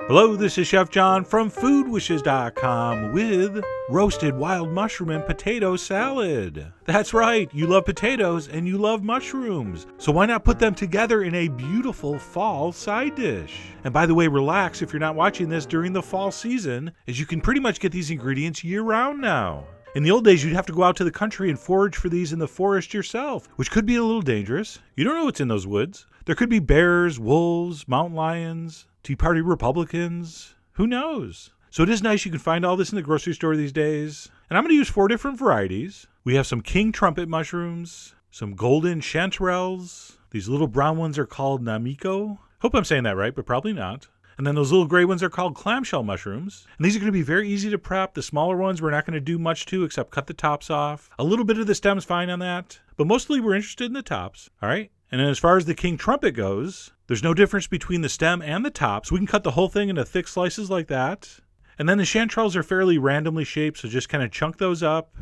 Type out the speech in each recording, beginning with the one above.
Hello, this is Chef John from foodwishes.com with roasted wild mushroom and potato salad. That's right, you love potatoes and you love mushrooms, so why not put them together in a beautiful fall side dish? And by the way, relax if you're not watching this during the fall season, as you can pretty much get these ingredients year-round now. In the old days, you'd have to go out to the country and forage for these in the forest yourself, which could be a little dangerous. You don't know what's in those woods. There could be bears, wolves, mountain lions, Tea Party Republicans. Who knows? So it is nice you can find all this in the grocery store these days. And I'm going to use 4 different varieties. We have some king trumpet mushrooms, some golden chanterelles. These little brown ones are called namiko. Hope I'm saying that right, but probably not. And then those little gray ones are called clamshell mushrooms. And these are going to be very easy to prep. The smaller ones we're not going to do much to except cut the tops off. A little bit of the stem's fine on that, but mostly we're interested in the tops. All right? And then as far as the king trumpet goes, there's no difference between the stem and the tops. We can cut the whole thing into thick slices like that. And then the chanterelles are fairly randomly shaped, so just kind of chunk those up.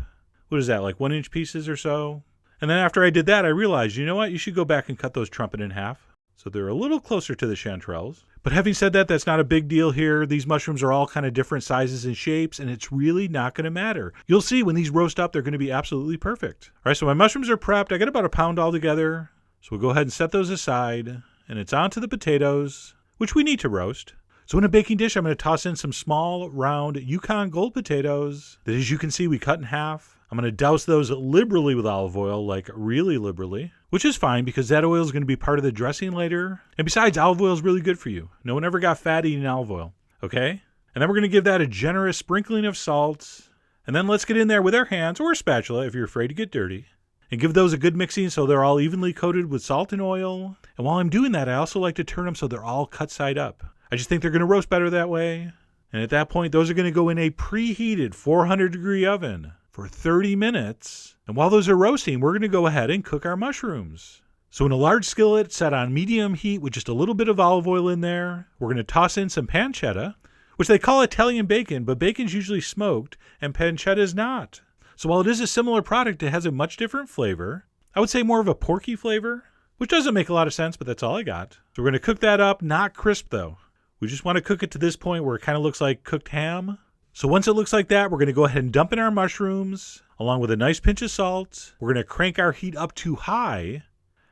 What is that, like 1-inch pieces or so? And then after I did that, I realized, you know what? You should go back and cut those trumpet in half. So they're a little closer to the chanterelles. But having said that, that's not a big deal here. These mushrooms are all kind of different sizes and shapes, and it's really not going to matter. You'll see when these roast up, they're going to be absolutely perfect. All right, so my mushrooms are prepped. I got about a pound altogether. So we'll go ahead and set those aside. And it's on to the potatoes, which we need to roast. So in a baking dish, I'm going to toss in some small, round Yukon Gold potatoes that, as you can see, we cut in half. I'm going to douse those liberally with olive oil, like really liberally, which is fine because that oil is going to be part of the dressing later. And besides, olive oil is really good for you. No one ever got fat eating olive oil, okay? And then we're going to give that a generous sprinkling of salt. And then let's get in there with our hands or a spatula if you're afraid to get dirty. And give those a good mixing so they're all evenly coated with salt and oil. And while I'm doing that, I also like to turn them so they're all cut side up. I just think they're going to roast better that way. And at that point, those are going to go in a preheated 400-degree oven for 30 minutes. And while those are roasting, we're going to go ahead and cook our mushrooms. So in a large skillet set on medium heat with just a little bit of olive oil in there, we're going to toss in some pancetta, which they call Italian bacon, but bacon's usually smoked and pancetta is not. So while it is a similar product, it has a much different flavor. I would say more of a porky flavor, which doesn't make a lot of sense, but that's all I got. So we're going to cook that up, not crisp though. We just want to cook it to this point where it kind of looks like cooked ham. So once it looks like that, we're going to go ahead and dump in our mushrooms, along with a nice pinch of salt. We're going to crank our heat up to high,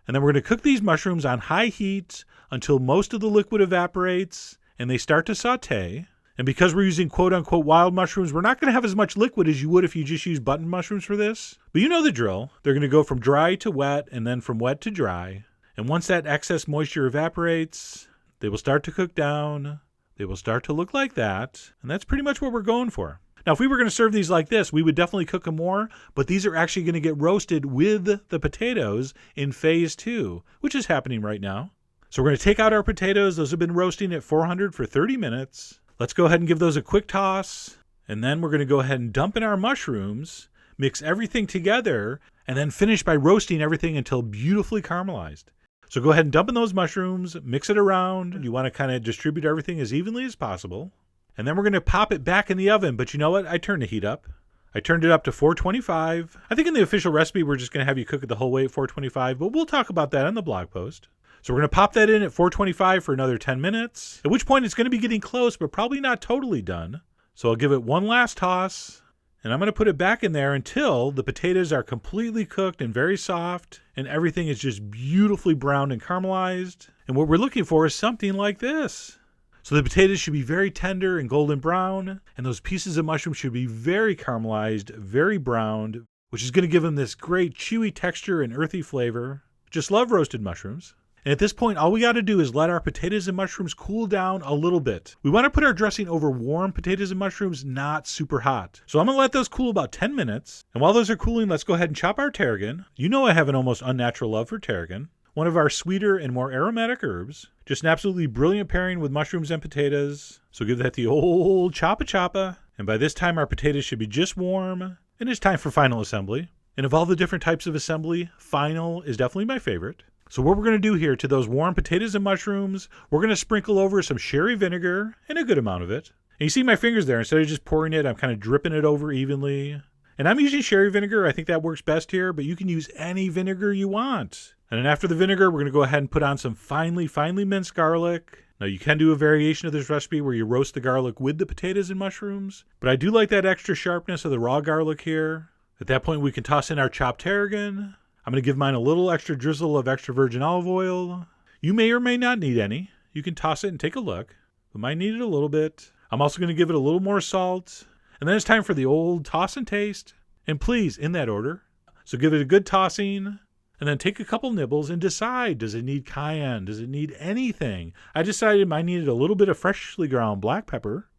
and then we're going to cook these mushrooms on high heat until most of the liquid evaporates and they start to saute. And because we're using quote-unquote wild mushrooms, we're not going to have as much liquid as you would if you just use button mushrooms for this. But you know the drill. They're going to go from dry to wet and then from wet to dry. And once that excess moisture evaporates, they will start to cook down. They will start to look like that. And that's pretty much what we're going for. Now, if we were going to serve these like this, we would definitely cook them more. But these are actually going to get roasted with the potatoes in phase 2, which is happening right now. So we're going to take out our potatoes. Those have been roasting at 400 for 30 minutes. Let's go ahead and give those a quick toss, and then we're going to go ahead and dump in our mushrooms, mix everything together, and then finish by roasting everything until beautifully caramelized. So go ahead and dump in those mushrooms, mix it around. You want to kind of distribute everything as evenly as possible. And then we're going to pop it back in the oven, but you know what? I turned the heat up. I turned it up to 425. I think in the official recipe, we're just going to have you cook it the whole way at 425, but we'll talk about that on the blog post. So we're going to pop that in at 425 for another 10 minutes, at which point it's going to be getting close, but probably not totally done. So I'll give it one last toss, and I'm going to put it back in there until the potatoes are completely cooked and very soft, and everything is just beautifully browned and caramelized. And what we're looking for is something like this. So the potatoes should be very tender and golden brown, and those pieces of mushroom should be very caramelized, very browned, which is going to give them this great chewy texture and earthy flavor. Just love roasted mushrooms. And at this point, all we got to do is let our potatoes and mushrooms cool down a little bit. We want to put our dressing over warm potatoes and mushrooms, not super hot. So I'm going to let those cool about 10 minutes. And while those are cooling, let's go ahead and chop our tarragon. You know I have an almost unnatural love for tarragon. One of our sweeter and more aromatic herbs. Just an absolutely brilliant pairing with mushrooms and potatoes. So give that the old choppa. And by this time, our potatoes should be just warm. And it's time for final assembly. And of all the different types of assembly, final is definitely my favorite. So what we're going to do here to those warm potatoes and mushrooms, we're going to sprinkle over some sherry vinegar, and a good amount of it. And you see my fingers there. Instead of just pouring it, I'm kind of dripping it over evenly. And I'm using sherry vinegar. I think that works best here, but you can use any vinegar you want. And then after the vinegar, we're going to go ahead and put on some finely minced garlic. Now, you can do a variation of this recipe where you roast the garlic with the potatoes and mushrooms, but I do like that extra sharpness of the raw garlic here. At that point, we can toss in our chopped tarragon. I'm going to give mine a little extra drizzle of extra virgin olive oil. You may or may not need any. You can toss it and take a look, but might need it a little bit. I'm also going to give it a little more salt. And then it's time for the old toss and taste. And please, in that order. So give it a good tossing, and then take a couple nibbles and decide, does it need cayenne? Does it need anything? I decided mine needed a little bit of freshly ground black pepper.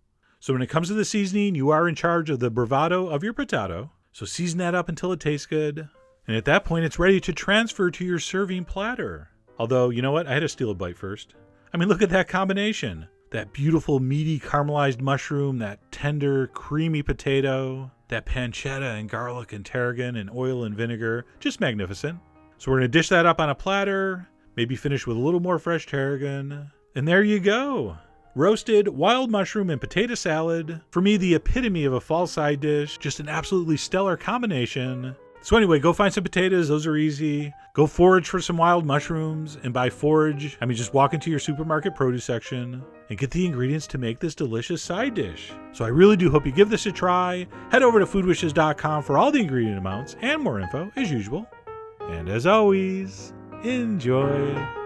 So when it comes to the seasoning, you are in charge of the bravado of your potato. So season that up until it tastes good. And at that point, it's ready to transfer to your serving platter. Although, you know what? I had to steal a bite first. I mean, look at that combination. That beautiful, meaty, caramelized mushroom, that tender, creamy potato, that pancetta and garlic and tarragon and oil and vinegar. Just magnificent. So we're going to dish that up on a platter, maybe finish with a little more fresh tarragon. And there you go. Roasted wild mushroom and potato salad. For me, the epitome of a fall side dish. Just an absolutely stellar combination. So anyway, go find some potatoes. Those are easy. Go forage for some wild mushrooms. And by forage, I mean just walk into your supermarket produce section and get the ingredients to make this delicious side dish. So I really do hope you give this a try. Head over to foodwishes.com for all the ingredient amounts and more info as usual. And as always, enjoy.